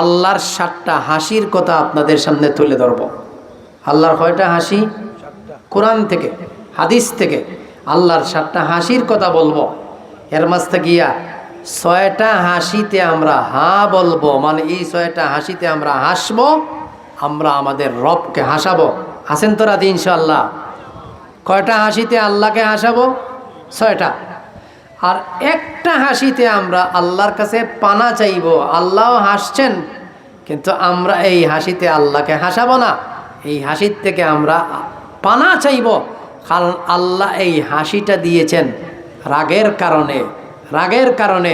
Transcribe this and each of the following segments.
আল্লাহর 7টা হাসির কথা আপনাদের সামনে তুলে ধরব। আল্লাহর কয়টা হাসি? কোরআন থেকে হাদিস থেকে আল্লাহর 7টা হাসির কথা বলবো। এর মাঝ থেকে 6টা হাসিতে আমরা হ্যাঁ বলবো, মানে এই 6টা হাসিতে আমরা হাসবো, আমরা আমাদের রবকে হাসাবো। হাসেন তো রাতে ইনশাআল্লাহ? কয়টা হাসিতে আল্লাহকে হাসাবো? 6টা। আর একটা হাসিতে আমরা আল্লাহর কাছে পানা চাইব। আল্লাহও হাসছেন, কিন্তু আমরা এই হাসিতে আল্লাহকে হাসাবো না, এই হাসির থেকে আমরা পানা চাইব। কারণ আল্লাহ এই হাসিটা দিয়েছেন রাগের কারণে, রাগের কারণে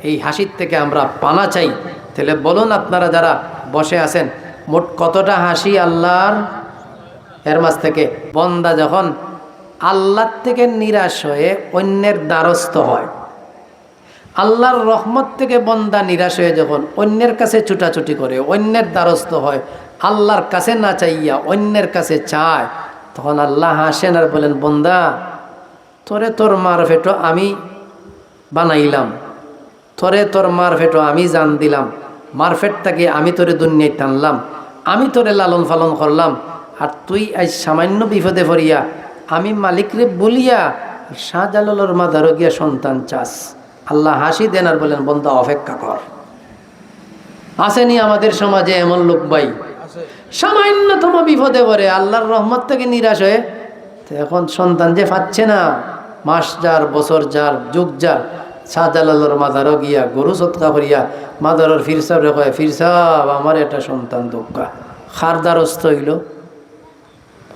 এই হাসির থেকে আমরা পানা চাই। তাহলে বলুন আপনারা যারা বসে আছেন, মোট কতটা হাসি আল্লাহর? এর মাঝ থেকে বন্দা যখন আল্লাহর থেকে নিরাশ হয়ে অন্যের দ্বারস্থ হয়, আল্লাহর রহমত থেকে বন্দা নিরাশ হয়ে যখন অন্যের কাছে ছুটাছুটি করে, অন্যের দ্বারস্থ হয়, আল্লাহর কাছে না চাইয়া অন্যের কাছে চায়, তখন আল্লাহ হাসেন আর বলেন, বন্দা তোরে তোর মারফেটো আমি বানাইলাম, তোরে তোর মারফেটো আমি জান দিলাম, মারফেটটাকে আমি তোরে দুনিয়ায় টানলাম, আমি তোরে লালন পালন করলাম, আর তুই আজ সামান্য বিপদে পড়িয়া আমি মালিকরে বলিয়া শাহজালালের মাদারও গিয়া সন্তান চাস। আল্লাহ হাসি দেন আর বলেন, বন্দা অপেক্ষা কর। আসেনি আমাদের সমাজে এমন লোক ভাই? সামান্যতম বিপদে পড়ে আল্লাহর রহমত থেকে নিরাশ হয়ে এখন সন্তান যে পাচ্ছে না, মাস যার, বছর যার, যুগ যার, শাহজালালের মাদারও গিয়া গরু সৎকা করিয়া মাদারের ফিরসাব রে কয়, ফিরসাব আমার একটা সন্তান দোকা। খার দ্বারস্থ হইল?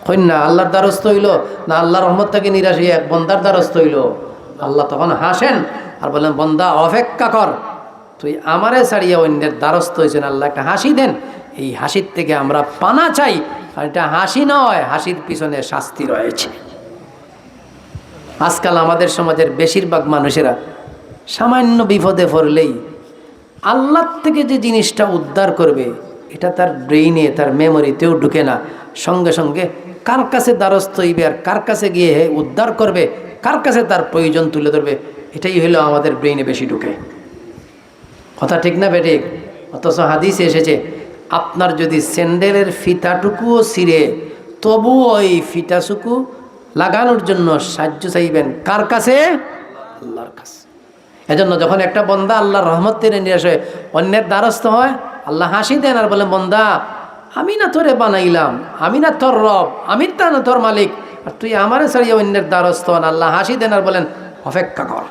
কন্যা আল্লাহর দ্বারস্থ হইল না আল্লাহর রহমত থেকে নিরাশ হইয়া এক বন্দার দ্বারস্থ হইল? আল্লাহ তখন হাসেন আর বলেন, বন্দা অপেক্ষা কর, তুই আমারে ছাড়িয়া অন্যের দ্বারস্থ হয়েছেন। আল্লাহ একটা হাসি দেন, এই হাসির থেকে আমরা পানা চাই। আর এটা হাসি নয়, হাসির পিছনে শাস্তি রয়েছে। আজকাল আমাদের সমাজের বেশিরভাগ মানুষেরা সামান্য বিপদে পড়লেই আল্লাহ থেকে যে জিনিসটা উদ্ধার করবে এটা তার ব্রেইনে, তার মেমোরিতেও ঢুকে না। সঙ্গে সঙ্গে কার কাছে দ্বারস্থ হইবে আর কার কাছে গিয়ে উদ্ধার করবে, কার কাছে তার প্রয়োজন তুলে ধরবে, এটাই হলো আমাদের ব্রেইনে বেশি ঢুকে। কথা ঠিক না বেঠিক? অথচ হাদিসে এসেছে, আপনার যদি স্যান্ডেলের ফিতাটুকুও ছিঁড়ে তবু ওই ফিতাটুকু লাগানোর জন্য সাহায্য চাইবেন কার কাছে? আল্লাহর কাছে। এজন্য যখন একটা বন্দা আল্লাহর রহমত থেকে নিরাশ হয়ে অন্যের দ্বারস্থ হয়, আল্লাহ হাসি দেন আর বলেন, বন্দা আমি না তোরে বানাইলাম, আমি না তোর রব, আমি তা না তোর মালিক, আর তুই আমারে ছাড়িয়ে অন্যের দ্বারস্থ হন। আল্লাহ হাসি দেন আর বলেন, অপেক্ষা কর।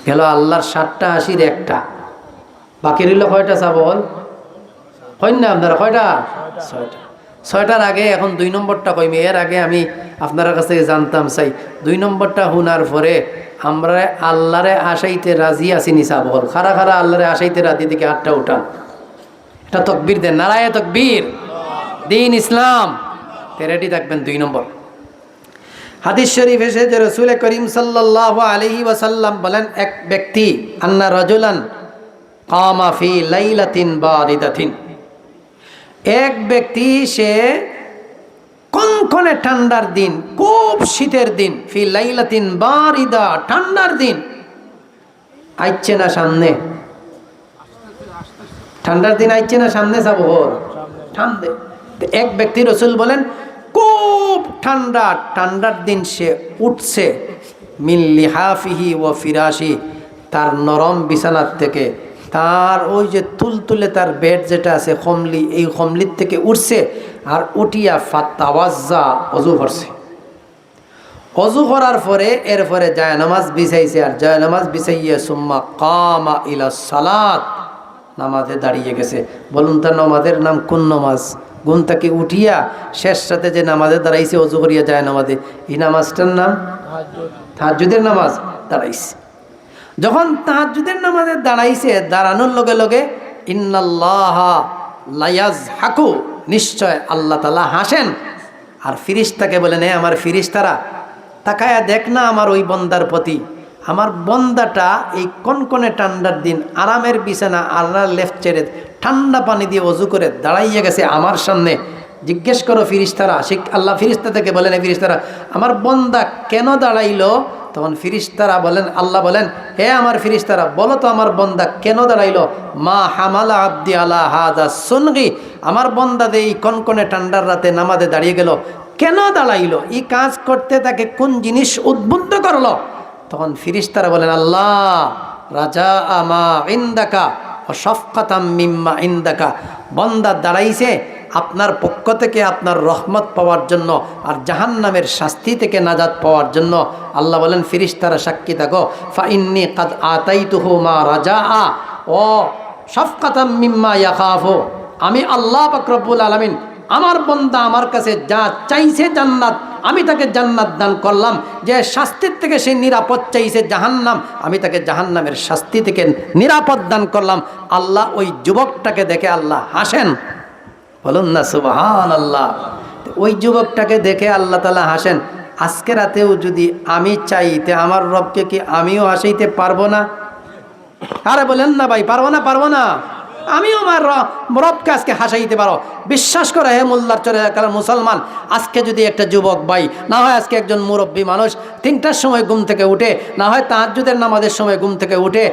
গেল আল্লাহর 7টা হাসির একটা। বাকি রইল কয়টা চাবল? হয় না আপনারা কয়টা? 6টা। 6টার আগে এখন 2 নম্বরটা কইমি। এর আগে আমি আপনার কাছ থেকে জানতাম চাই 2 নম্বরটা শোনার পরে আমরা আল্লাহরে আশাইতে রাজি আছি নি চাবল? খারা খারা আল্লাহরে আশাইতে রাজি দিকে হাতটা উঠান। এটা তকবীর দেন, নারায়ে তকবীর। দিন ইসলাম রেডি থাকবেন। 2 নম্বর হাদিস শরীফ এসেছে, রাসূল করিম সাল্লাল্লাহু আলাইহি ওয়াসাল্লাম বলেন, এক ব্যক্তি আন্না রাজুলান কামা ফি লাইলাতিন বারিদাতিন, এক ব্যক্তি সে কনকনে ঠান্ডার দিন, খুব শীতের দিন, ফি লাইলাতিন বারিদা, ঠান্ডার দিন আইছে না সামনে, ঠান্ডার দিন আইছে না সামনে, যাবো ঠান্ডা। এক ব্যক্তি রাসূল বলেন খুব ঠান্ডা, ঠান্ডার দিন সে উঠছে, মিন লিহাফিহি ওয়া ফিরাশি, তার নরম বিছানার থেকে, তার ওই যে তুলতুলে তার বেড যেটা আছে কমলি, এই কমলির থেকে উঠছে আর উঠিয়া ফাতাওয়াজ্জা, অজু করছে। অজু করার পরে এরপরে জায়নামাজ বিছাইছে, আর জায়নামাজ বিছাইয়া সুম্মা কামা ইলা সালাত, নামাজে দাঁড়িয়ে গেছে। বলুন তার নামাজের নাম কোন নামাজ? ঘুম থেকে উঠিয়া শেষ সাথে যে নামাজে দাঁড়াইছে অজু করিয়া যায় নামাজে, এই নামাজটার নাম তাহাজ্জুদের নামাজ। দাঁড়াইছে, যখন তাহাজ্জুদের নামাজে দাঁড়াইছে, দাঁড়ানোর লগে লগে ইন্নাল্লাহা লায়াজহাকু, নিশ্চয় আল্লাহ তাআলা হাসেন। আর ফিরিস্তাকে বলেন, হে আমার ফিরিস্তারা, তাকায়া দেখ না আমার ওই বন্দার প্রতি, আমার বন্দাটা এই কনকনে ঠান্ডার দিন আরামের বিছানা আল্লাহর লেফট ছেড়ে ঠান্ডা পানি দিয়ে অজু করে দাঁড়াইয়া গেছে আমার সামনে। জিজ্ঞেস করো ফিরিস্তারা। আল্লাহ ফিরিস্তা থেকে বলেন, ফিরিস্তারা আমার বন্দা কেন দাঁড়াইলো? তখন ফিরিস্তারা বলেন, আল্লাহ বলেন, হে আমার ফিরিস্তারা, বলো তো আমার বন্দা কেন দাঁড়াইলো? মা হামালা আব্দি আলা হাদা সুনগি, আমার বন্দা এই কনকনে ঠান্ডার রাতে নামাজে দাঁড়িয়ে গেল, কেন দাঁড়াইলো? এই কাজ করতে তাকে কোন জিনিস উদ্বুদ্ধ করলো? তখন ফিরিস্তারা বলেন, আল্লাহ রাজা আমা ইন্দাকা ও শফকাতাম মিম্মা ইন্দাকা, বন্দা দাঁড়াইছে আপনার পক্ষ থেকে আপনার রহমত পাওয়ার জন্য আর জাহান্নামের শাস্তি থেকে নাজাত পাওয়ার জন্য। আল্লাহ বলেন, ফিরিস্তারা সাক্ষী থাকো, ফাইন্নি কাদ আতাইতুহু মা রাজাআ ও শফকাতাম মিম্মা ইয়াখাফু, আমি আল্লাহ পাক রব্বুল আলামিন আমার বন্দা আমার কাছে যা চাইছে জান্নাত, আমি তাকে জান্নাত দান করলাম। যে শাস্তির থেকে সে নিরাপদ চাইছে জাহান্নাম, আমি তাকে জাহান্নামের শাস্তি থেকে নিরাপদ দান করলাম। আল্লাহ ওই যুবকটাকে দেখে আল্লাহ হাসেন, বলুন না সুবহানাল্লাহ। ওই যুবকটাকে দেখে আল্লাহ তাআলা হাসেন। আজকে রাতেও যদি আমি চাইতে আমার রবকে কি আমিও হাসাইতে পারবো না? আরে বলেন না ভাই, পারবো না? পারবো না? আমিও আমার রবকে আজকে হাসাইতে পারো। বিশ্বাস করে হে মোল্লার চরে কারণ মুসলমান, আজকে যদি একটা যুবক ভাই, না হয় আজকে একজন মুরব্বী মানুষ 3টার সময় ঘুম থেকে উঠে, না হয় তাহাজ্জুদের নামাজের সময় ঘুম থেকে উঠে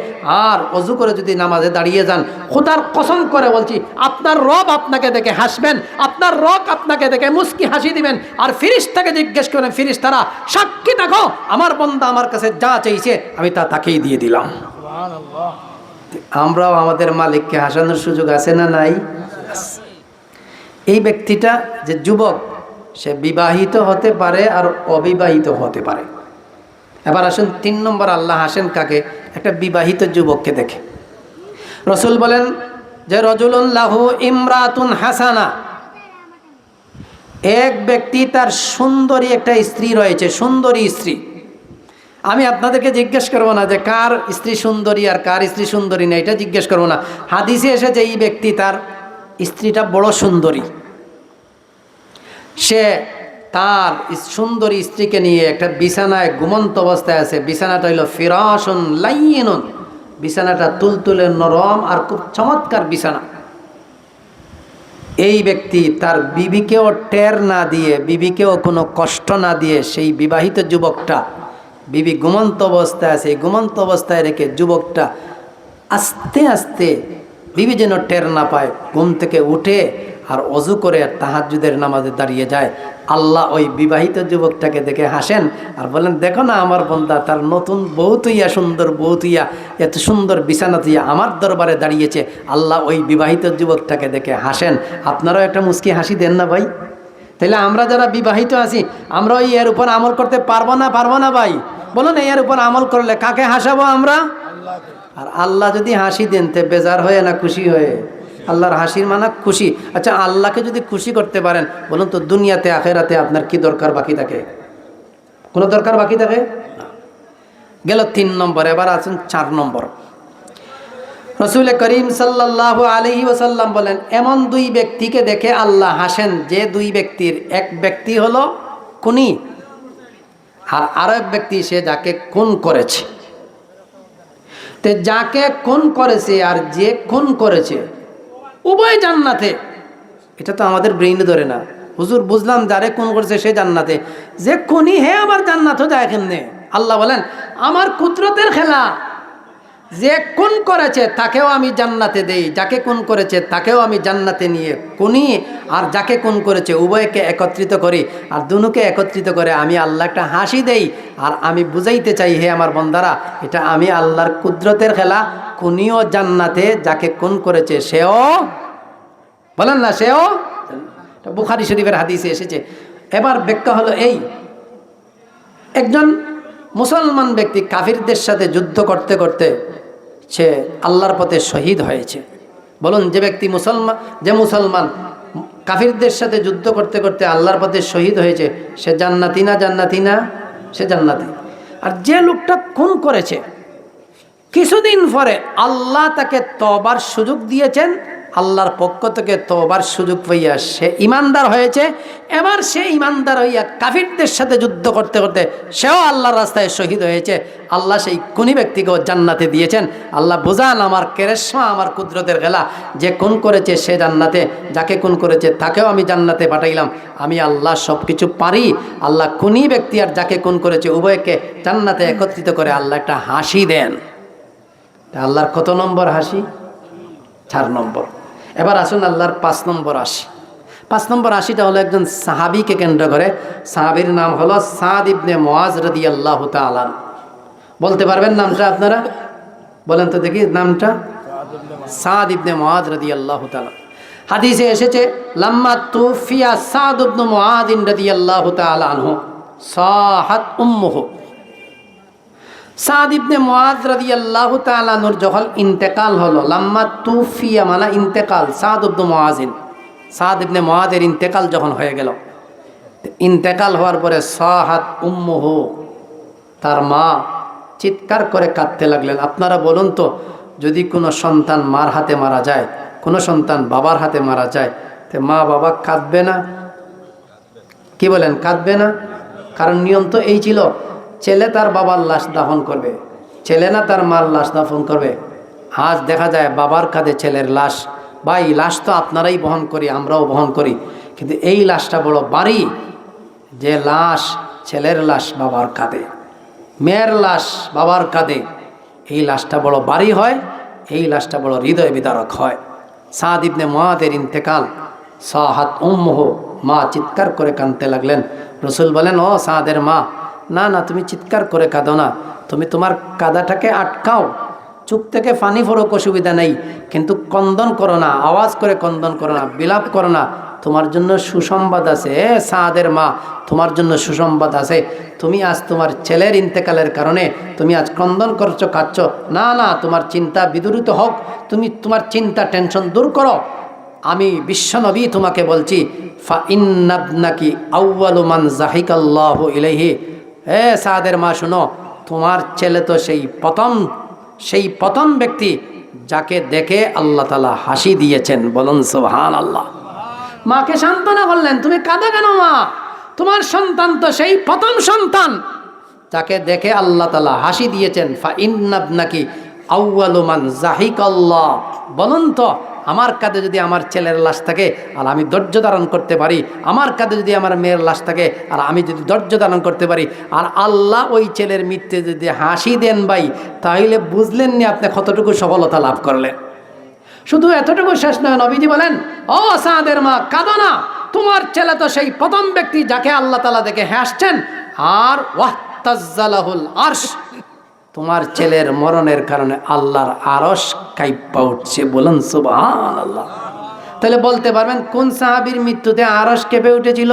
আর অজু করে যদি নামাজে দাঁড়িয়ে যান, খোদার কসম করে বলছি আপনার রব আপনাকে দেখে হাসবেন, আপনার রব আপনাকে দেখে মুস্কি হাসি দিবেন। আর ফিরিস্তাকে জিজ্ঞেস করেন, ফিরিস্তারা সাক্ষী থাকো আমার বান্দা আমার কাছে যা চাইছে আমি তা তাকেই দিয়ে দিলাম। সুবহানাল্লাহ। আমরাও আমাদের মালিককে হাসানোর সুযোগ আছে না নাই? এই ব্যক্তিটা যে যুবক, সে বিবাহিত হতে পারে আর অবিবাহিত হতে পারে। এবার আসুন 3 নম্বর আল্লাহ হাসেন কাকে? একটা বিবাহিত যুবককে দেখে। রসুল বলেন যে রজুলুন লাহু ইমরাতুন হাসানা, এক ব্যক্তি তার সুন্দরী একটা স্ত্রী রয়েছে, সুন্দরী স্ত্রী। আমি আপনাদেরকে জিজ্ঞেস করবো না যে কার স্ত্রী সুন্দরী আর কার স্ত্রী সুন্দরী না, এটা জিজ্ঞেস করবো না। হাদিসে এসেছে এই ব্যক্তি তার স্ত্রীটা বড় সুন্দরী, সে তার সুন্দরী স্ত্রীকে নিয়ে একটা বিছানায় ঘুমন্ত অবস্থায় আছে। বিছানাটা হইল ফিরাশুন লাইয়িনুন, বিছানাটা তুলতুলে নরম আর খুব চমৎকার বিছানা। এই ব্যক্তি তার বিবিকেও টের না দিয়ে, বিবিকেও কোনো কষ্ট না দিয়ে, সেই বিবাহিত যুবকটা, বিবি ঘুমন্ত অবস্থায় আছে, ঘুমন্ত অবস্থায় রেখে যুবকটা আস্তে আস্তে, বিবি যেন টের না পায়, ঘুম থেকে উঠে আর অজু করে তাহাজ্জুদের নামাজে দাঁড়িয়ে যায়। আল্লাহ ওই বিবাহিত যুবকটাকে দেখে হাসেন আর বলেন, দেখো না আমার বন্দা তার নতুন বউ তুইয়া, সুন্দর বউ তুইয়া, এত সুন্দর বিছানা তুইয়া আমার দরবারে দাঁড়িয়েছে। আল্লাহ ওই বিবাহিত যুবকটাকে দেখে হাসেন। আপনারাও একটা মুস্কি হাসি দেন না ভাই? তাহলে আমরা যারা বিবাহিত আছি, আমরা ওই এর উপর আমল করতে পারবো না? পারবো না ভাই? বলুন, এর উপর আমল করলে কাকে হাসাবো আমরা? আর আল্লাহ যদি হাসি দেন তে বেজার হয়ে না খুশি হয়ে? আল্লাহর হাসির মানা খুশি। আচ্ছা, আল্লাহকে যদি খুশি করতে পারেন, বলুন তো দুনিয়াতে আখেরাতে আপনার কি দরকার বাকি থাকে? কোনো দরকার বাকি থাকে? গেল 3 নম্বর। এবার আছেন 4 নম্বর। রসুল করিম সাল্লাল্লাহু আলাইহি ওয়াসাল্লাম বলেন, এমন 2 ব্যক্তিকে দেখে আল্লাহ হাসেন, যে 2 ব্যক্তির এক ব্যক্তি হলো খুনি আর আরেক ব্যক্তি সে যাকে খুন করেছে। তে যাকে খুন করেছে আর যে খুন করেছে উভয় জান্নাতে। এটা তো আমাদের ব্রেইনে ধরে না। হুজুর বুঝলাম যারে খুন করেছে সে জান্নাতে, যে খুনি হে আবার জান্নাতও যায় কেমনে? আল্লাহ বলেন, আমার কুদরতের খেলা। যে খুন করেছে তাকেও আমি জান্নাতে দেই, যাকে খুন করেছে তাকেও আমি জান্নাতে নিয়ে, খুনি আর যাকে খুন করেছে উভয়কে একত্রিত করি, আর দুনুকে একত্রিত করে আমি আল্লাহ একটা হাসি দেই। আর আমি বুঝাইতে চাই, হে আমার বন্দারা, এটা আমি আল্লাহর কুদরতের খেলা। খুনিও জান্নাতে, যাকে খুন করেছে সেও, বলেন না, সেও। বুখারী শরীফের হাদিসে এসেছে। এবার ব্যাখ্যা হলো এই, একজন মুসলমান ব্যক্তি কাফিরদের সাথে যুদ্ধ করতে করতে সে আল্লাহর পথে শহীদ হয়েছে। বলুন, যে ব্যক্তি মুসলমান কাফিরদের সাথে যুদ্ধ করতে করতে আল্লাহর পথে শহীদ হয়েছে, সে জান্নাতি না? জান্নাতি না? সে জান্নাতি। আর যে লোকটা খুন করেছে, কিছুদিন পরে আল্লাহ তাকে তওবার সুযোগ দিয়েছেন, আল্লাহর পক্ষ থেকে তওবার সুযোগ পাইয়া সে ইমানদার হয়েছে। এবার সে ইমানদার হইয়া কাফিরদের সাথে যুদ্ধ করতে করতে সেও আল্লাহর রাস্তায় শহীদ হয়েছে। আল্লাহ সেই খুনি ব্যক্তিকেও জান্নাতে দিয়েছেন। আল্লাহ বোঝান আমার কেরেশমা, আমার কুদরতের খেলা। যে খুন করেছে সে জান্নাতে, যাকে খুন করেছে তাকেও আমি জান্নাতে পাঠাইলাম। আমি আল্লাহ সব কিছু পারি। আল্লাহ খুনি ব্যক্তি আর যাকে খুন করেছে উভয়কে জান্নাতে একত্রিত করে আল্লাহ একটা হাসি দেন। আল্লাহর কত নম্বর হাসি? 4 নম্বর। এবার আসুন আল্লাহর 5 নম্বর হাসি। 5 নম্বর হাসিটা হলো একজন সাহাবীকে কেন্দ্র করে। সাহাবীর নাম হলো সাদ ইবনে মুআজ রাদিয়াল্লাহু তাআলা। বলতে পারবেন নামটা আপনারা? বলেন তো দেখি নামটা। সাদ ইবনে মুআজ রাদিয়াল্লাহু তাআলা। হাদিসে এসেছে লাম্মা তুফিয়া সাদ ইবনে মুআজ রাদিয়াল্লাহু তাআলা আনহু সাহাত উম্মুহু। সাদ ইবনে মুআজ রাদিয়াল্লাহু তাআলা আনহুর যখন ইন্তেকাল হলো, লাম্মা তুফিয়া মানে ইন্তেকাল, সাদ ইবনে মুআজ, সাদ ইবনে মুআজের ইন্তেকাল যখন হয়ে গেল, ইন্তেকাল হওয়ার পরে সাহাত উম্মুহু, তার মা চিৎকার করে কাঁদতে লাগলেন। আপনারা বলুন তো, যদি কোনো সন্তান মার হাতে মারা যায়, কোনো সন্তান বাবার হাতে মারা যায়, তো মা বাবা কাঁদবে না? কি বলেন, কাঁদবে না? কারণ নিয়ম তো এই ছিল, ছেলে তার বাবার লাশ দাফন করবে, ছেলে না তার মার লাশ দাফন করবে। আজ দেখা যায় বাবার কাঁধে ছেলের লাশ। ভাই, লাশ তো আপনারাই বহন করি, আমরাও বহন করি, কিন্তু এই লাশটা বড় ভারী। যে লাশ, ছেলের লাশ বাবার কাঁধে, মেয়ের লাশ বাবার কাঁধে, এই লাশটা বড় ভারী হয়, এই লাশটা বড় হৃদয় বিদারক হয়। সাদ ইবনে মুআজের ইন্তেকাল, সাহাত উম্মুহু, মা চিৎকার করে কাঁদতে লাগলেন। রসুল বলেন, ও সাদের মা, না না, তুমি চিৎকার করে কাঁদো না, তুমি তোমার কাঁদাটাকে আটকাও, চোখ থেকে পানি ফোড়ক, অসুবিধা নেই, কিন্তু কন্দন করো না, আওয়াজ করে কন্দন করো না, বিলাপ করো না। তোমার জন্য সুসংবাদ আছে সাদের মা, তোমার জন্য সুসংবাদ আছে। তুমি আজ তোমার ছেলের ইন্তেকালের কারণে তুমি আজ ক্রন্দন করছো, কাঁদছো, না না, তোমার চিন্তা বিদূরিত হোক, তুমি তোমার চিন্তা টেনশন দূর করো। আমি বিশ্বনবী তোমাকে বলছি, ফা ইন্নাবনাকি আউয়ালু মান জাহিকাল্লাহু ইলাইহি। হে সাদের মা, শুনো, তোমার ছেলে তো সেই প্রথম ব্যক্তি যাকে দেখে আল্লাহ তাআলা হাসি দিয়েছেন। বলুন সুবহানাল্লাহ। মাকে সান্ত্বনা করলেন, তুমি কাঁদো কেন মা? তোমার সন্তান তো সেই প্রথম সন্তান যাকে দেখে আল্লাহ তাআলা হাসি দিয়েছেন। ফা ইন্নাবনাকি আউয়ালু মান জাহিকাল্লাহ। বলুন তো, আমার কাঁধে যদি আমার ছেলের লাশ থাকে আর আমি ধৈর্য ধারণ করতে পারি, আমার কাঁধে যদি আমার মেয়ের লাশ থাকে আর আমি যদি ধৈর্য ধারণ করতে পারি, আর আল্লাহ ওই ছেলের মৃত্যু যদি হাসি দেন ভাই, তাহলে বুঝলেন নি আপনি কতটুকু সফলতা লাভ করলেন। শুধু এতটুকু শেষ নয়, নবীজি বলেন, ও সাদের মা, কাঁদো না, তোমার ছেলে তো সেই প্রথম ব্যক্তি যাকে আল্লাহ তাআলা দেখে হাসছেন। আর ওয়াহতাজ্জালাহুল আরশ, তোমার ছেলের মরণের কারণে আল্লাহর আরশ কাঁইপা উঠছে। বলুন সুবহানাল্লাহ। তাহলে বলতে পারবেন কোন সাহাবীর মৃত্যুতে আরশ কেঁপে উঠেছিল?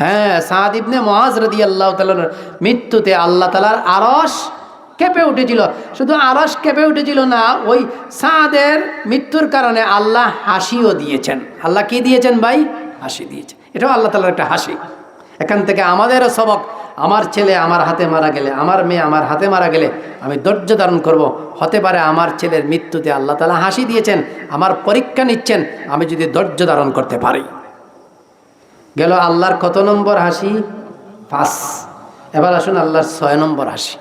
হ্যাঁ, সাদ ইবনে মুআজ রাদিয়াল্লাহু তাআলার মৃত্যুতে আল্লাহ তাআলার আরশ কেঁপে উঠেছিল। শুধু আরশ কেঁপে উঠেছিল না, ওই সাদের মৃত্যুর কারণে আল্লাহ হাসিও দিয়েছেন। আল্লাহ কি দিয়েছেন ভাই? হাসি দিয়েছেন। এটাও আল্লাহ তাআলার একটা হাসি। এখান থেকে আমাদেরও সবক, আমার ছেলে আমার হাতে মারা গেলে, আমার মেয়ে আমার হাতে মারা গেলে আমি ধৈর্য ধারণ করব। হতে পারে আমার ছেলের মৃত্যুতে আল্লাহ তাআলা হাসি দিয়েছেন, আমার পরীক্ষা নিচ্ছেন, আমি যদি ধৈর্য ধারণ করতে পারি। গেল আল্লাহর কত নম্বর হাসি? 5। এবার আসুন আল্লাহর 6 নম্বর হাসি।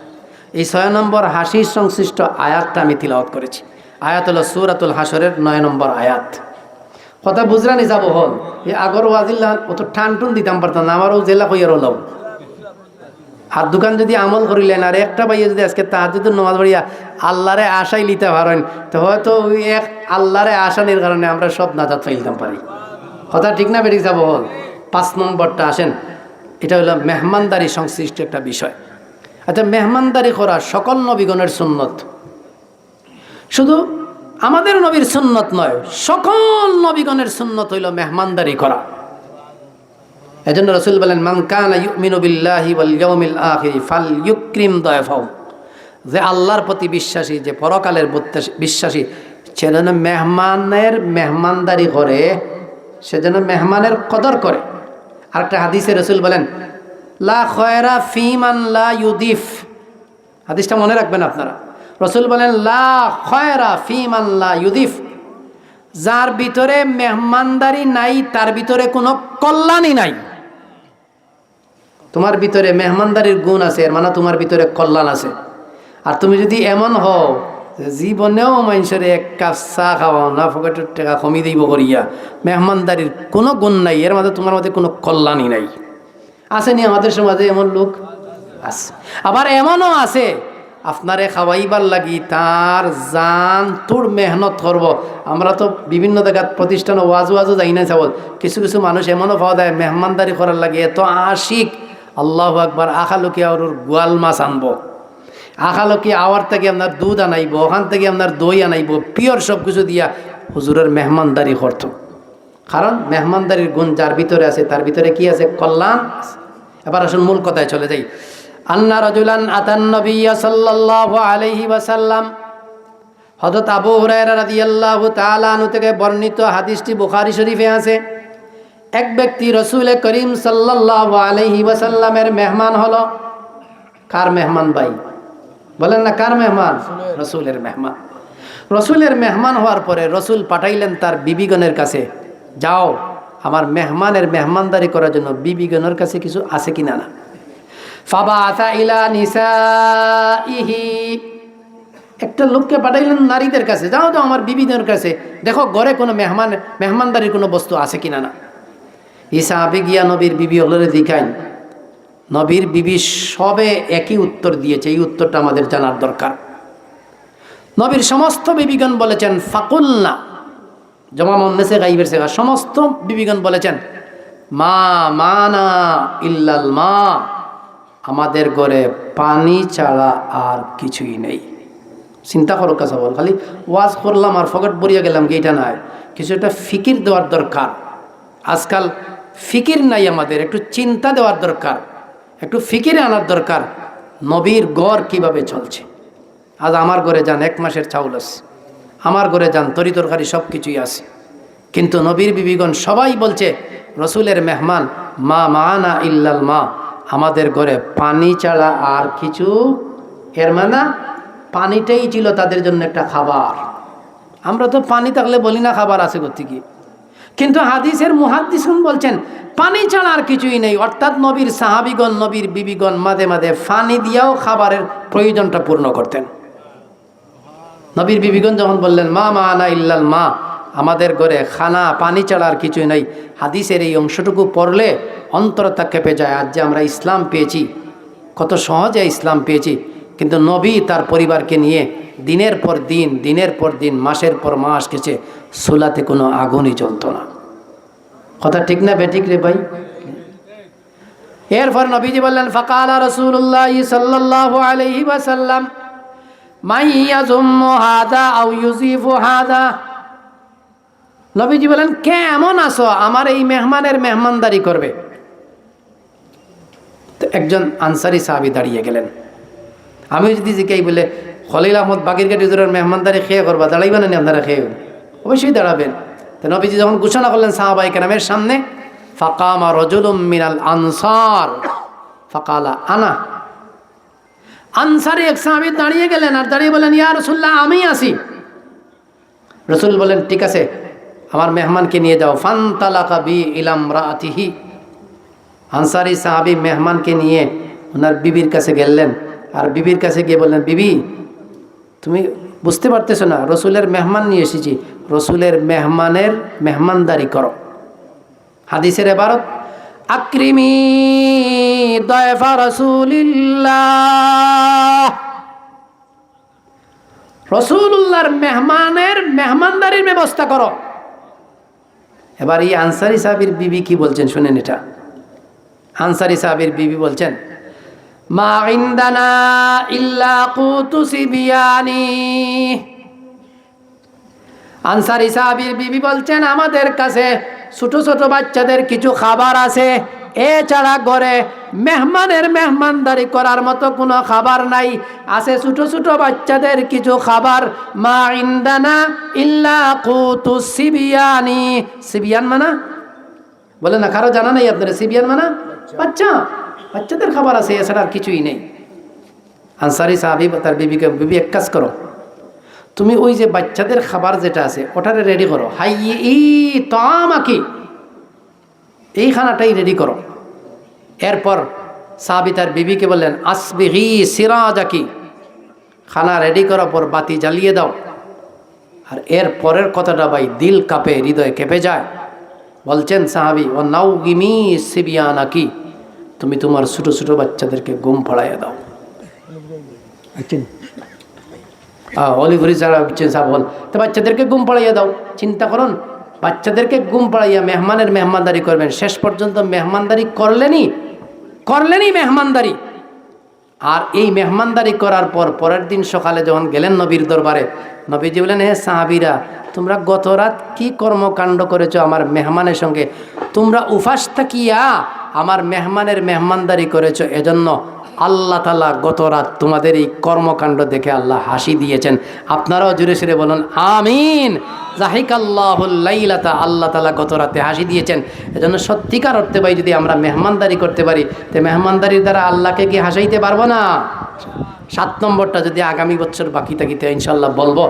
এই 6 নম্বর হাসির সংশ্লিষ্ট আয়াতটা আমি তিলাওয়াত করেছি। আয়াত হলো সূরাতুল হাসরের 9 নম্বর আয়াত। কথা বুঝরানি যাব হল, এই আগর ওয়াজিল্লাহ অত টান টুন দিতাম পারতাম না, আমারও জেলা কইয়ার হলাম। আর দোকান যদি আমল করিলেন আর একটা ভাইয়া যদি আজকে তাহাজ্জুদের নামাজ পড়িয়া আল্লাহরে আশাই লিতে পারেন, তো হয়তো ওই এক আল্লাহরে আশানির কারণে আমরা সব নাজাত পাইতাম পারি। কথা ঠিক না বেরিয়ে যাব হল। 5 নম্বরটা আসেন, এটা হলো মেহমানদারি সংশ্লিষ্ট একটা বিষয়। আচ্ছা, মেহমানদারি করা সকল নবীগণের সুন্নত, শুধু আমাদের নবীর সুন্নত নয়, সকল নবীগণের সুন্নত হইল মেহমানদারি করা। এজন্য রাসূল বলেন, মান কানা ইউমিনু বিল্লাহি ওয়াল ইয়াউমিল আখির ফালইউকরিম দায়ফাহু। যে আল্লাহর প্রতি বিশ্বাসী, যে পরকালের বিশ্বাসী, সে যেন মেহমানের মেহমানদারি করে, সে যেন মেহমানের কদর করে। আরেকটা হাদিসে রাসূল বলেন, লা খয়রা ফিমান লা ইউদিফ। হাদিসটা মনে রাখবেন আপনারা। রাসূল বলেন, লা খয়রা ফিমান লা ইউদিফ। যার ভিতরে মেহমানদারি নাই তার ভিতরে কোনো কল্যাণই নাই। তোমার ভিতরে মেহমানদারির গুণ আছে, এর মানে তোমার ভিতরে কল্যাণ আছে। আর তুমি যদি এমন হও জীবনেও মানুষের এক কাপ চা খাওয়াও না, পকেটের টাকা কমিয়ে দিব করিয়া, মেহমানদারির কোনো গুণ নাই, এর মধ্যে তোমার মধ্যে কোনো কল্যাণই নাই। আসেনি আমাদের সমাজে এমন লোক আছে। আবার এমনও আছে আপনারে খাওয়াইবার লাগি তার জান তোর মেহনত করব। আমরা তো বিভিন্ন জায়গার প্রতিষ্ঠানে ওয়াজও যাই না চাবল, কিছু কিছু মানুষ এমনও পাওয়া যায় মেহমানদারি করার লাগে এত আশিক, আল্লাহু আকবার, আখালুকি আর ওর গোয়াল মাছ আনবো, আখালুকি আওয়ার থেকে আপনার দুধ আনাইব, ওখান থেকে আপনার দই আনাইব, পিওর সব কিছু দিয়া হুজুরের মেহমানদারি করত। কারণ মেহমানদারির গুণ যার ভিতরে আছে তার ভিতরে কি আছে? কল্যাণ। এবার আসুন মূল কথায় চলে যাই। আন্না রাজুলান আতান নবিয়্য সাল্লাল্লাহু আলাইহি ওয়াসাল্লাম, হযরত আবু হুরায়রা রাদিয়াল্লাহু তাআলা আনহু থেকে বর্ণিত, হাদিসটি বুখারী শরীফে আছে। এক ব্যক্তি রাসূল করিম সাল্লাল্লাহু আলাইহি ওয়াসাল্লামের মেহমান হলো। কার মেহমান ভাই? বলেন না কার মেহমান? রাসূলের মেহমান। রাসূলের মেহমান হওয়ার পরে রাসূল পাঠাইলেন তার বিবিগণের কাছে, যাও আমার মেহমানের মেহমানদারি করার জন্য বিবিগণের কাছে কিছু আছে কিনা না। ফাবাআসা ইলা নিসাইহি, একটা লোককে পাঠাইলেন নারীদের কাছে, যাও যাও আমার বিবিদের কাছে দেখো ঘরে কোনো মেহমানদারির কোনো বস্তু আছে কিনা না। ঈসা আবে গিয়া নবীর বিবি হলরে দেখাইন, নবীর বিবি সবে একই উত্তর দিয়েছে। এই উত্তরটা আমাদের জানার দরকার। নবীর সমস্ত বিবিগণ বলেছেন ফাকুলনা, জমা মন্নেসে গাইবের সেগা, সমস্ত বিবিগণ বলেছেন মা মানা ইল্লাল মা, আমাদের ঘরে পানি ছাড়া আর কিছুই নেই। চিন্তা করো কাছে বল, খালি ওয়াজ করলাম আর ফকট বরিয়া গেলাম কি এটা নয়, কিছু একটা ফিকির দেওয়ার দরকার। আজকাল ফিকির নাই আমাদের, একটু চিন্তা দেওয়ার দরকার, একটু ফিকিরে আনার দরকার। নবীর গড় কিভাবে চলছে। আজ আমার ঘরে যান 1 মাসের চাউল আছে, আমার ঘরে যান তরি তরকারি সব কিছুই আছে, কিন্তু নবীর বিবিগণ সবাই বলছে রসুলের মেহমান মা মানা ইল্লাল মা, আমাদের ঘরে পানি ছাড়া আর কিছু, এর মানে পানিটাই ছিল তাদের জন্য একটা খাবার। আমরা তো পানি থাকলে বলি না খাবার আছে করতে কি, কিন্তু হাদিসের মুহাদ্দিসুন বলছেন পানি ছাড়া আর কিছুই নেই। অর্থাৎ নবীর সাহাবিগণ, নবীর বিবিগণ মাঝে মাঝে পানি দিয়েও খাবারের প্রয়োজনটা পূর্ণ করতেন। নবীর বিবিগণ যখন বললেন মা মানা ইল্লাল মা, আমাদের ঘরে খানা পানি ছাড়া আর কিছুই নাই, হাদিসের এই অংশটুকু পড়লে অন্তরটা কেঁপে যায়। আজ যে আমরা ইসলাম পেয়েছি, কত সহজে ইসলাম পেয়েছি, কিন্তু নবী তার পরিবারকে নিয়ে দিনের পর দিন, দিনের পর দিন, মাসের পর মাস গেছে, চুলাতে কোনো আগুনই জ্বলত না। কথা ঠিক না বেঠিক রে ভাই? এরপর নবীজি বললেন ফাকালা রাসূলুল্লাহ সাল্লাল্লাহু আলাইহি ওয়াসাল্লাম মাইয়াজুম্মু হাদা আও ইউজিফু হাদা, নবীজি বলেন কে এমন আছো আমার এই মেহমানের মেহমানদারি করবে। তো একজন আনসারি সাহাবী দাঁড়িয়ে গেলেন। আমি যদি জিজ্ঞাই বলে খলিল আহমদ বাগিরঘাটি হুজুরের মেহমানদারি খেয়ে করবা, দাঁড়াইবেন না আপনারা? খেয়ে অবশ্যই দাঁড়াবেন। তো নবীজি যখন ঘোষণা করলেন সাহাবায়ে কেরামের সামনে, ফাকামা রাজুলুম মিনাল আনসার ফাকালা আনা, আনসারি এক সাহাবী দাঁড়িয়ে গেলেন আর দাঁড়িয়ে বলেন ইয়া রাসূলুল্লাহ আমি আসি। রাসূল বলেন ঠিক আছে আমার মেহমানকে নিয়ে যাও। ফান্তালাকা বি ইলা ইমরাতিহি, আনসারি সাহাবী মেহমানকে নিয়ে ওনার বিবির কাছে গেলেন আর বিবির কাছে গিয়ে বললেন বিবি তুমি বুঝতে পারতেছো না, রসুলের মেহমান নিয়ে এসেছি, রসুলের মেহমানের মেহমানদারি করো। হাদিসের ইবারত আকরিমি দায়ফা রাসূলিল্লাহ, রসুলুল্লাহর মেহমানের মেহমানদারির ব্যবস্থা করো। এবার এই আনসারি সাহাবীর বিবি কি বলছেন শুনেন। এটা আনসারি সাহাবীর বিবি বলছেন মা ইনদানা ইল্লা কুতু সিবিয়ানি, আনসারি সাহাবীর বিবি বলছেন আমাদের কাছে ছোট ছোট বাচ্চাদের কিছু খাবার আছে, এছাড়া ঘরে মেহমানের মেহমানদারি করার মতো কোনো খাবার নাই, আছে ছোট ছোট বাচ্চাদের কিছু খাবার। মা ইনদানা ইল্লা কুতু সিবিয়ানি, সিবিয়ান মানা বলে না, কারো জানা নেই আপনারা সিবিয়ান মানা? বাচ্চা, বাচ্চাদের খাবার আছে, এছাড়া আর কিছুই নেই। আনসারি সাহাবী তার বিবিকে, বিবি এক কাজ করো, তুমি ওই যে বাচ্চাদের খাবার যেটা আছে ওটারে রেডি করো, হাই ই তামাকি, এই খানাটাই রেডি করো। এরপর সাহাবী তার বিবিকে বললেন আসবিহি সিরাজাকি, খানা রেডি করার পর বাতি জ্বালিয়ে দাও। আর এর পরের কথাটা ভাই দিল কাঁপে, হৃদয় কেঁপে যায়। বলছেন সাহাবী ও নাউগিমি সিবিয়ানাকি, তুমি তোমার ছোট ছোট বাচ্চাদেরকে ঘুম পড়াইয়া দাও। অলিভরি যারা বল তো বাচ্চাদেরকে ঘুম পড়াইয়া দাও। চিন্তা করুন, বাচ্চাদেরকে ঘুম পড়াইয়া মেহমানের মেহমানদারি করবেন, শেষ পর্যন্ত মেহমানদারি করলেনই মেহমানদারি। আর এই মেহমানদারি করার পর পরের দিন সকালে যখন গেলেন নবীর দরবারে, নবীজি বলেন হে সাহাবীরা, তোমরা গত রাত কি কর্মকাণ্ড করেছো আমার মেহমানের সঙ্গে, তোমরা উপাস থাকিয়া আমার মেহমানের মেহমানদারি করেছো, এজন্য আল্লাহ তাআলা গত রাত তোমাদের এই কর্মকাণ্ড দেখে আল্লাহ হাসি দিয়েছেন। আপনারাও জুড়ে সুরে বলুন আমিন। জাহিকাল্লাহুল লাইলাতা, আল্লাহ তাআলা গত রাতে হাসি দিয়েছেন। এজন্য সত্যিকার অর্থে ভাই যদি আমরা মেহমানদারি করতে পারি, তো মেহমানদারির দ্বারা আল্লাহকে কি হাসাইতে পারবো না? 7 নম্বরটা যদি আগামী বছর বাকি থাকিতে ইনশাল্লাহ বলবো।